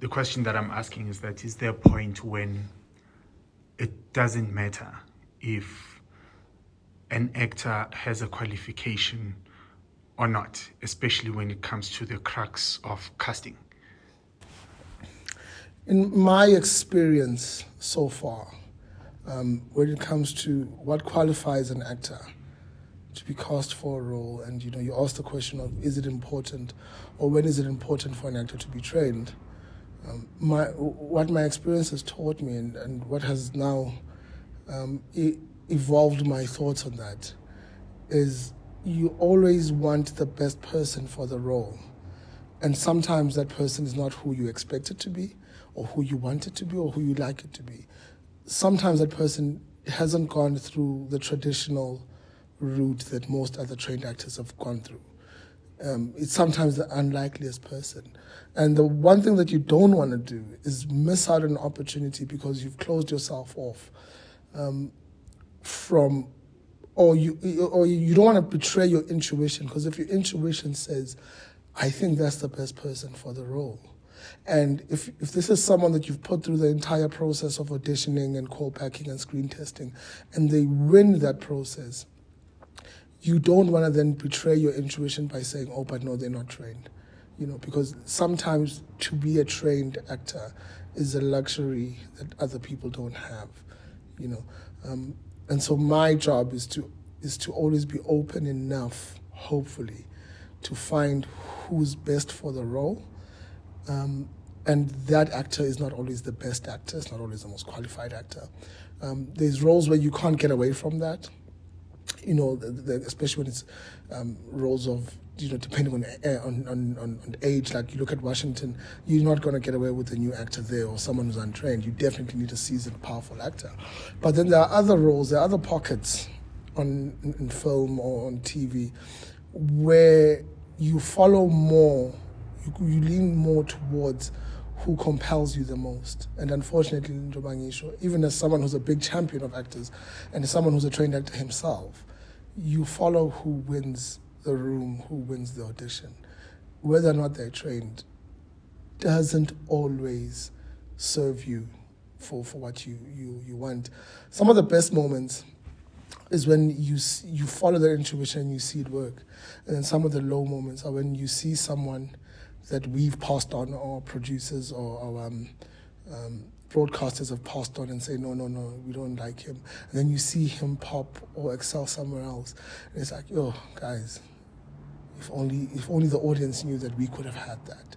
the question that I'm asking is that, is there a point when it doesn't matter if an actor has a qualification or not, especially when it comes to the crux of casting? In my experience so far, when it comes to what qualifies an actor to be cast for a role, and you ask the question of, is it important, or when is it important for an actor to be trained? What my experience has taught me, and what has now evolved my thoughts on that, is you always want the best person for the role. And sometimes that person is not who you expect it to be, or who you want it to be, or who you like it to be. Sometimes that person hasn't gone through the traditional route that most other trained actors have gone through. It's sometimes the unlikeliest person. And the one thing that you don't want to do is miss out on an opportunity because you've closed yourself off from, or you don't want to betray your intuition, because if your intuition says, I think that's the best person for the role, and if this is someone that you've put through the entire process of auditioning and call packing and screen testing, and they win that process, you don't want to then betray your intuition by saying, oh, but no, they're not trained. Because sometimes to be a trained actor is a luxury that other people don't have, And so my job is to always be open enough, hopefully, to find who's best for the role. And that actor is not always the best actor, it's not always the most qualified actor. There's roles where you can't get away from that, especially when it's roles of, depending on age. Like you look at Washington, you're not going to get away with a new actor there or someone who's untrained. You definitely need a seasoned, powerful actor. But then there are other roles, there are other pockets in film or on TV where you follow more, you lean more towards who compels you the most. And unfortunately, even as someone who's a big champion of actors and as someone who's a trained actor himself, you follow who wins the room, who wins the audition. Whether or not they're trained doesn't always serve you for what you want. Some of the best moments is when you follow their intuition and you see it work. And then some of the low moments are when you see someone that we've passed on, or producers or our broadcasters have passed on and say, no, we don't like him. And then you see him pop or excel somewhere else. And it's like, guys, if only the audience knew that we could have had that,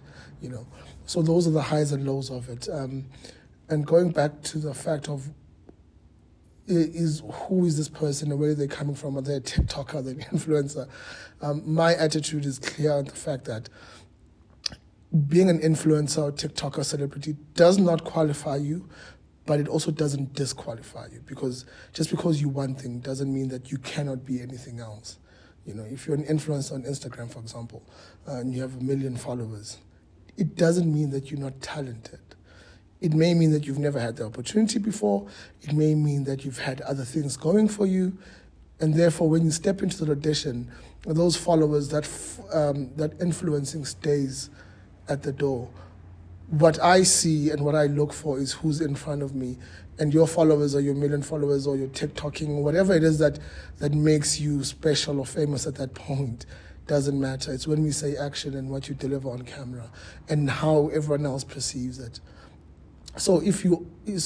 So those are the highs and lows of it. And going back to the fact of, who is this person and where are they coming from? Are they a TikToker, are they an influencer? My attitude is clear on the fact that being an influencer or TikToker celebrity does not qualify you, but it also doesn't disqualify you, because just because you one thing doesn't mean that you cannot be anything else. If you're an influencer on Instagram, for example, and you have 1 million followers, it doesn't mean that you're not talented. It may mean that you've never had the opportunity before. It may mean that you've had other things going for you. And therefore, when you step into the audition, those followers, that influencing stays at the door. What I see and what I look for is who's in front of me. And your followers, or your 1 million followers, or your TikToking, or whatever it is that makes you special or famous at that point, doesn't matter. It's when we say action and what you deliver on camera and how everyone else perceives it. So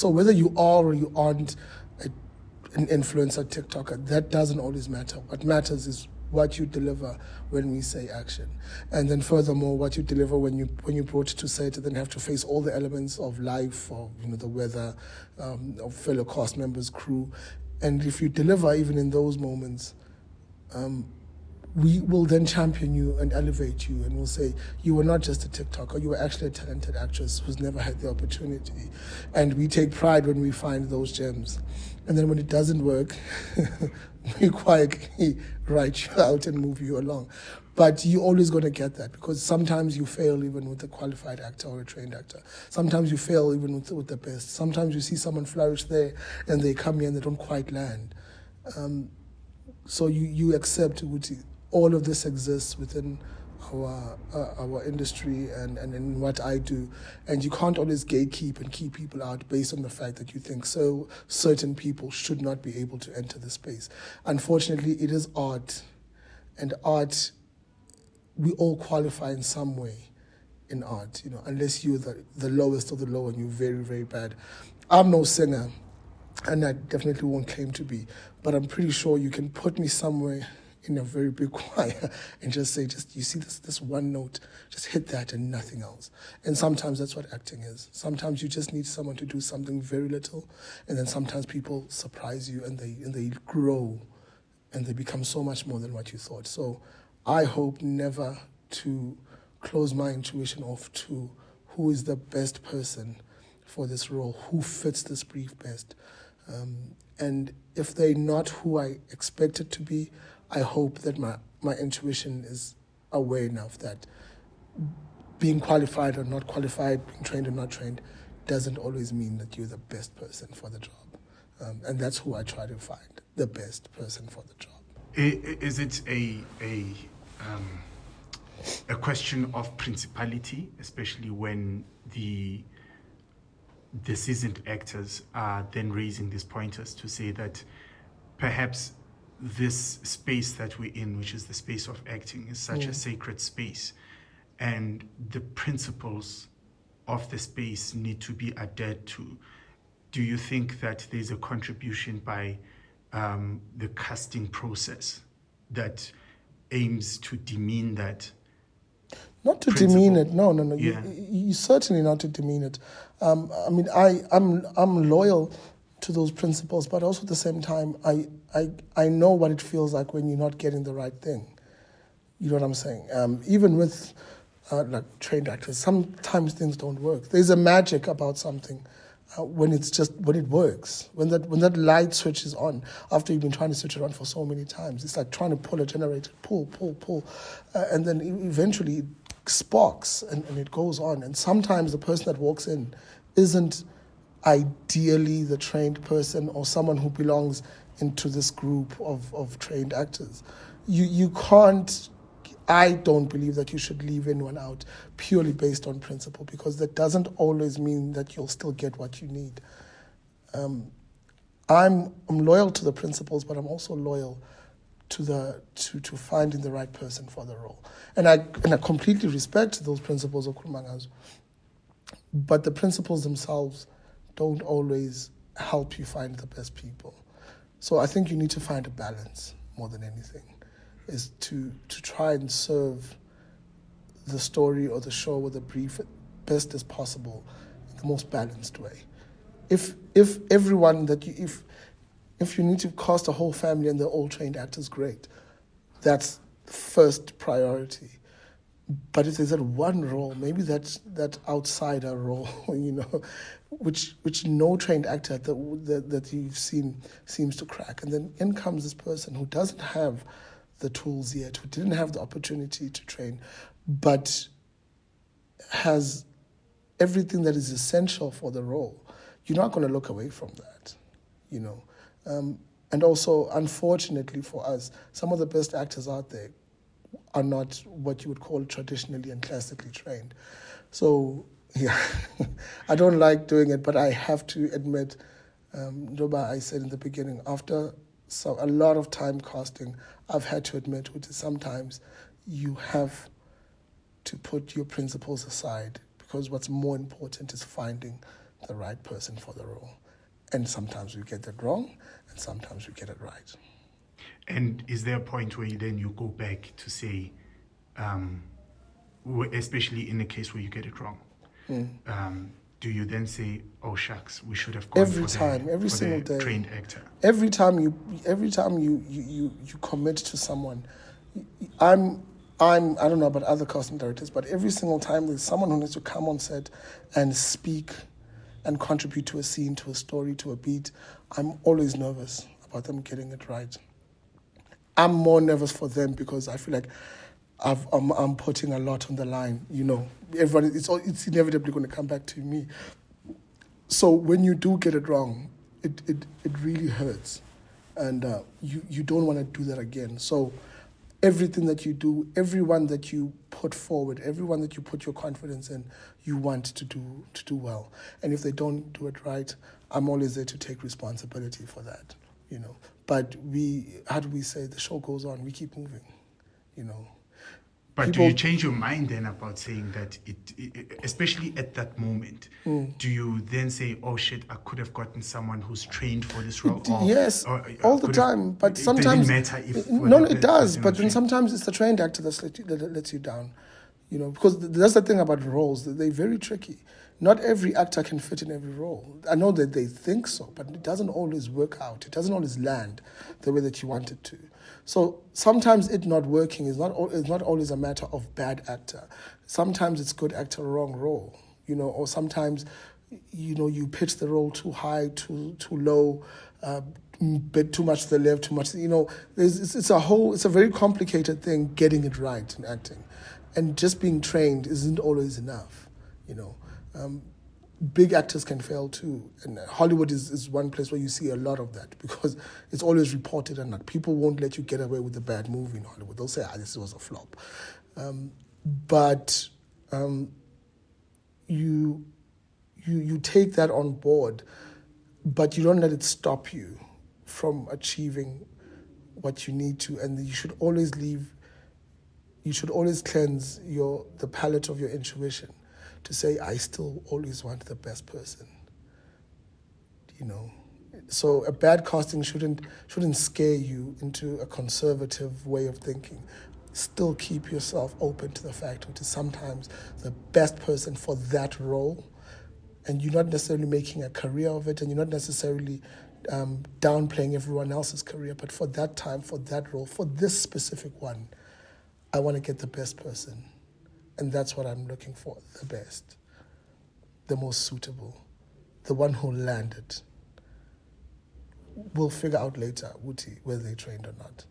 whether you are or you aren't an influencer, TikToker, that doesn't always matter. What matters is what you deliver when we say action. And then furthermore, what you deliver when you brought to set and then have to face all the elements of life, of the weather, of fellow cast members, crew. And if you deliver even in those moments, we will then champion you and elevate you, and we'll say, you were not just a TikToker, you were actually a talented actress who's never had the opportunity. And we take pride when we find those gems. And then when it doesn't work, we quietly write you out and move you along. But you're always going to get that, because sometimes you fail even with a qualified actor or a trained actor. Sometimes you fail even with the best. Sometimes you see someone flourish there and they come here and they don't quite land. So you accept all of this exists within our industry and in what I do, and you can't always gatekeep and keep people out based on the fact that you think so certain people should not be able to enter the space. Unfortunately, it is art, and art, we all qualify in some way in art, unless you're the lowest of the low and you're very, very bad. I'm no singer, and I definitely won't claim to be, but I'm pretty sure you can put me somewhere in a very big choir and just say, you see this one note, just hit that and nothing else. And sometimes that's what acting is. Sometimes you just need someone to do something very little, and then sometimes people surprise you and they grow and they become so much more than what you thought. So I hope never to close my intuition off to who is the best person for this role, who fits this brief best. And if they're not who I expect it to be, I hope that my intuition is aware enough that being qualified or not qualified, being trained or not trained, doesn't always mean that you're the best person for the job. And that's who I try to find, the best person for the job. Is it a question of principality, especially when the seasoned actors are then raising these pointers to say that perhaps this space that we're in, which is the space of acting, is such a sacred space, and the principles of the space need to be adhered to? Do you think that there's a contribution by the casting process that aims to demean that? Not to principle? demean it, no. Yeah. You certainly not to demean it. I mean, I'm loyal to those principles, but also at the same time, I know what it feels like when you're not getting the right thing. You know what I'm saying? Even with like trained actors, sometimes things don't work. There's a magic about something when it works. When that light switch is on, after you've been trying to switch it on for so many times, it's like trying to pull a generator, pull, and then eventually it sparks and it goes on. And sometimes the person that walks in isn't ideally the trained person or someone who belongs into this group of trained actors. You can't, I don't believe that you should leave anyone out purely based on principle, because that doesn't always mean that you'll still get what you need. I'm loyal to the principles, but I'm also loyal to finding the right person for the role. And I completely respect those principles of Kurumangazo. But the principles themselves don't always help you find the best people. So I think you need to find a balance more than anything, is to try and serve the story or the show or the brief best as possible in the most balanced way. If everyone that if you need to cast a whole family and they're all trained actors, great. That's first priority. But if there's that one role, maybe that outsider role, which no trained actor that you've seen seems to crack, and then in comes this person who doesn't have the tools yet, who didn't have the opportunity to train, but has everything that is essential for the role, you're not going to look away from that, And also, unfortunately for us, some of the best actors out there are not what you would call traditionally and classically trained. So, yeah, I don't like doing it, but I have to admit, Joba, I said in the beginning, after a lot of time casting, I've had to admit, which is sometimes you have to put your principles aside, because what's more important is finding the right person for the role. And sometimes we get it wrong, and sometimes we get it right. And is there a point where you go back to say, especially in a case where you get it wrong, do you then say, "Oh shucks, we should have gone every single day, trained actor"? Every time you commit to someone, I don't know about other casting directors, but every single time there's someone who needs to come on set and speak and contribute to a scene, to a story, to a beat, I'm always nervous about them getting it right. I'm more nervous for them because I feel like I'm putting a lot on the line. Everybody, it's inevitably going to come back to me. So when you do get it wrong, it really hurts, and you don't want to do that again. So everything that you do, everyone that you put forward, everyone that you put your confidence in, you want to do well. And if they don't do it right, I'm always there to take responsibility for that, you know. But how do we say, the show goes on, we keep moving, you know. But do you change your mind then about saying that especially at that moment, do you then say, oh shit, I could have gotten someone who's trained for this role? Yes, all the time. But sometimes it doesn't matter if no, it does. But then sometimes it's the trained actor that lets you down, you know. Because that's the thing about roles; they're very tricky. Not every actor can fit in every role. I know that they think so, but it doesn't always work out. It doesn't always land the way that you want it to. So sometimes it not working is not always a matter of bad actor. Sometimes it's good actor, wrong role, you know. Or sometimes, you know, you pitch the role too high, too low, bit too much to the left, too much. You know, it's a very complicated thing getting it right in acting, and just being trained isn't always enough, you know. Big actors can fail too, and Hollywood is one place where you see a lot of that, because it's always reported, and that people won't let you get away with a bad movie in Hollywood. They'll say, this was a flop. But you take that on board, but you don't let it stop you from achieving what you need to, and you should always cleanse the palate of your intuition to say, I still always want the best person, you know. So a bad casting shouldn't scare you into a conservative way of thinking. Still keep yourself open to the fact that sometimes the best person for that role, and you're not necessarily making a career of it, and you're not necessarily downplaying everyone else's career, but for that time, for that role, for this specific one, I want to get the best person. And that's what I'm looking for, the best, the most suitable, the one who landed. We'll figure out later, Wuti, whether they trained or not.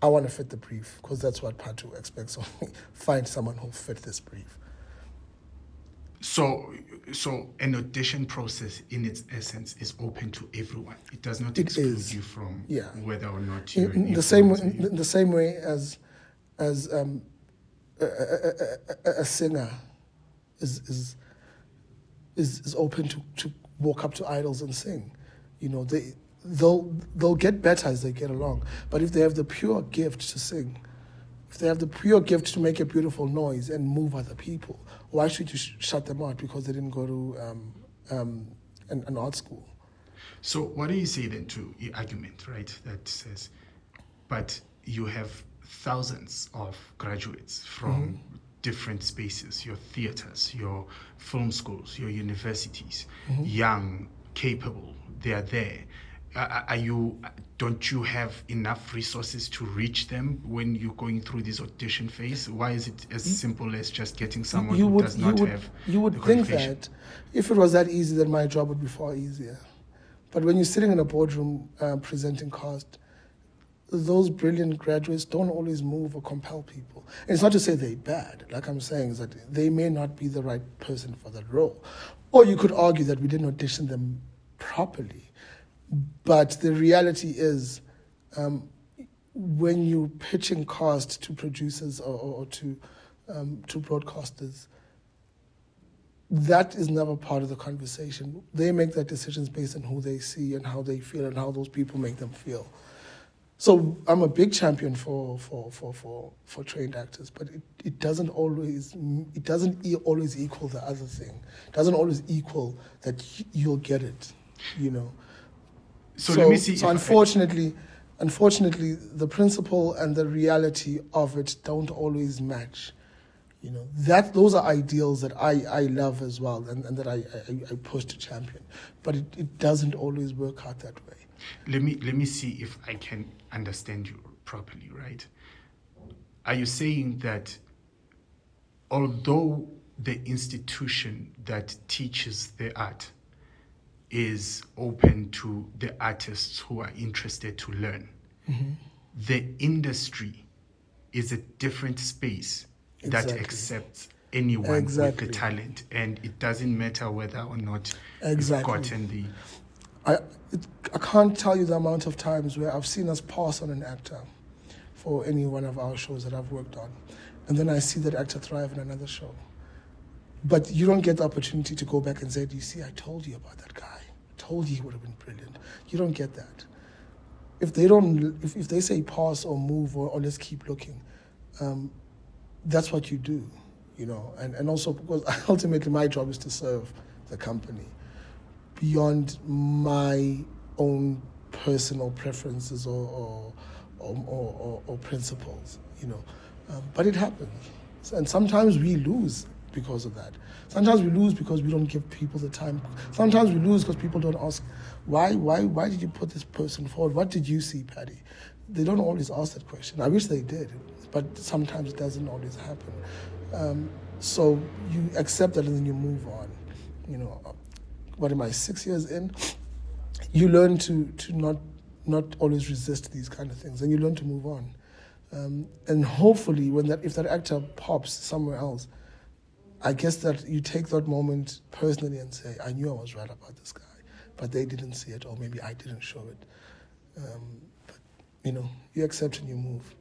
I want to fit the brief, because that's what Patu expects of me. Find someone who'll fit this brief. So an audition process in its essence is open to everyone. It does not exclude you from whether or not you're in the same way as a singer is open to walk up to idols and sing. You know, they'll get better as they get along. But if they have the pure gift to sing, if they have the pure gift to make a beautiful noise and move other people, why should you shut them out because they didn't go to an art school? So what do you say then to the argument, right, that says, but you have thousands of graduates from different spaces, your theaters, your film schools, your universities, young, capable, they are there. Don't you have enough resources to reach them when you're going through this audition phase? Why is it as simple as just getting someone who does not have You would think that if it was that easy, then my job would be far easier. But when you're sitting in a boardroom presenting cast, those brilliant graduates don't always move or compel people. And it's not to say they're bad. Like I'm saying, is that they may not be the right person for that role. Or you could argue that we didn't audition them properly. But the reality is, when you're pitching cast to producers or to broadcasters, that is never part of the conversation. They make their decisions based on who they see and how they feel and how those people make them feel. So I'm a big champion for trained actors, but it doesn't always equal the other thing. It doesn't always equal that you'll get it, you know. So let me see. So unfortunately, the principle and the reality of it don't always match. You know, those are ideals that I love as well, and that I push to champion. But it doesn't always work out that way. Let me see if I can understand you properly, right? Are you saying that although the institution that teaches the art is open to the artists who are interested to learn, the industry is a different space that accepts anyone with the talent, and it doesn't matter whether or not you've gotten the... I can't tell you the amount of times where I've seen us pass on an actor for any one of our shows that I've worked on. And then I see that actor thrive in another show. But you don't get the opportunity to go back and say, do you see, I told you about that guy. I told you he would have been brilliant. You don't get that. If they say pause or move or let's keep looking, that's what you do, you know. And also because ultimately my job is to serve the company beyond my own personal preferences or principles, you know. But it happens. And sometimes we lose because of that. Sometimes we lose because we don't give people the time. Sometimes we lose because people don't ask, why did you put this person forward? What did you see, Paddy? They don't always ask that question. I wish they did, but sometimes it doesn't always happen. So you accept that and then you move on. You know, what am I, 6 years in? You learn to not always resist these kind of things, and you learn to move on. And hopefully, if that actor pops somewhere else, I guess that you take that moment personally and say, I knew I was right about this guy, but they didn't see it, or maybe I didn't show it. But, you know, you accept and you move.